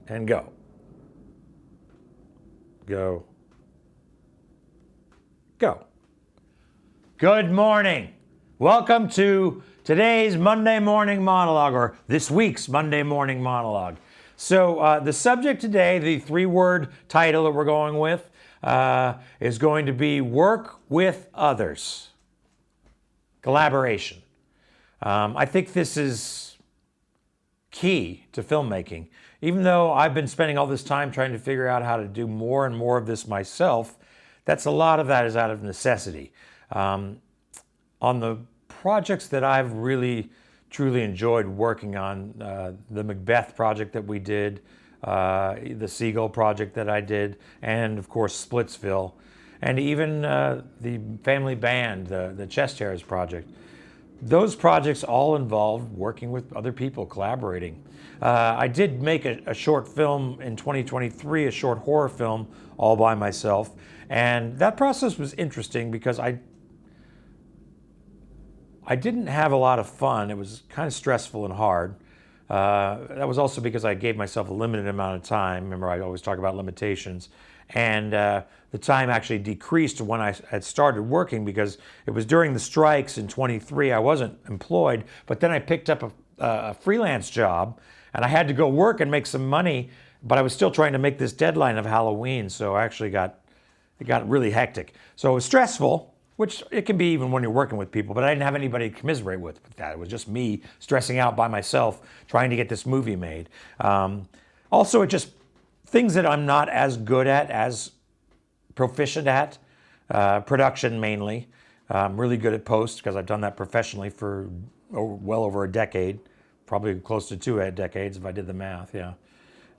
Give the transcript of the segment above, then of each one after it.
and go. Go. Go. Good morning. Welcome to today's Monday Morning Monologue, or this week's Monday Morning Monologue. So the subject today, the three-word title that we're going with, is going to be work with others. Collaboration. I think this is key to filmmaking. Even though I've been spending all this time trying to figure out how to do more and more of this myself, a lot of that is out of necessity. On the projects that I've really, truly enjoyed working on, the Macbeth project that we did, the Seagull project that I did, and of course Splitsville, and even the family band, the Chest Hairs project. Those projects all involved working with other people, collaborating. I did make a short film in 2023, a short horror film all by myself, and that process was interesting because I didn't have a lot of fun. It was kind of stressful and hard. That was also because I gave myself a limited amount of time. Remember, I always talk about limitations. And the time actually decreased when I had started working because it was during the strikes in 23. I wasn't employed, but then I picked up a freelance job and I had to go work and make some money, but I was still trying to make this deadline of Halloween. So I actually it got really hectic. So it was stressful, which it can be even when you're working with people, but I didn't have anybody to commiserate with that. It was just me stressing out by myself trying to get this movie made. Also, it just things that I'm not as good at, as proficient at, production mainly. I'm really good at post because I've done that professionally for well over a decade, probably close to 2 decades if I did the math, yeah.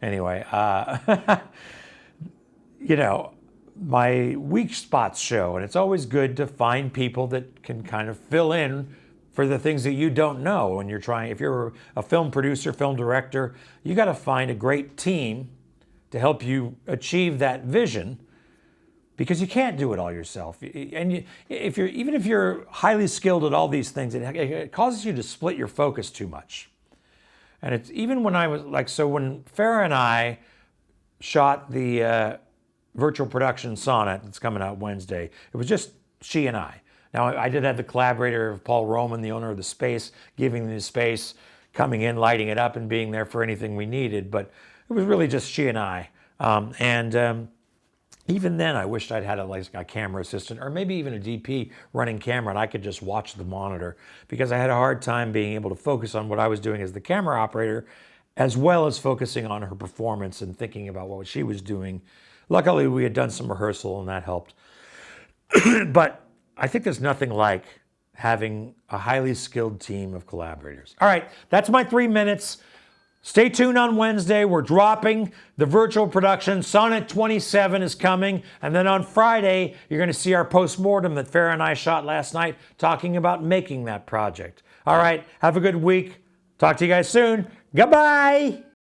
Anyway, my weak spots show, and it's always good to find people that can kind of fill in for the things that you don't know when you're trying. If you're a film producer, film director, you got to find a great team to help you achieve that vision, because you can't do it all yourself. And even if you're highly skilled at all these things, it causes you to split your focus too much. And it's even when I was when Farrah and I shot the virtual production Sonnet that's coming out Wednesday, it was just she and I. Now, I did have the collaborator of Paul Roman, the owner of the space, giving me the space, coming in, lighting it up, and being there for anything we needed. But it was really just she and I. Even then, I wished I'd had a camera assistant or maybe even a DP running camera, and I could just watch the monitor, because I had a hard time being able to focus on what I was doing as the camera operator, as well as focusing on her performance and thinking about what she was doing. Luckily, we had done some rehearsal, and that helped. But I think there's nothing like having a highly skilled team of collaborators. All right, that's my 3 minutes. Stay tuned on Wednesday. We're dropping the virtual production. Sonnet 27 is coming. And then on Friday, you're going to see our postmortem that Farrah and I shot last night, talking about making that project. All right, have a good week. Talk to you guys soon. Goodbye.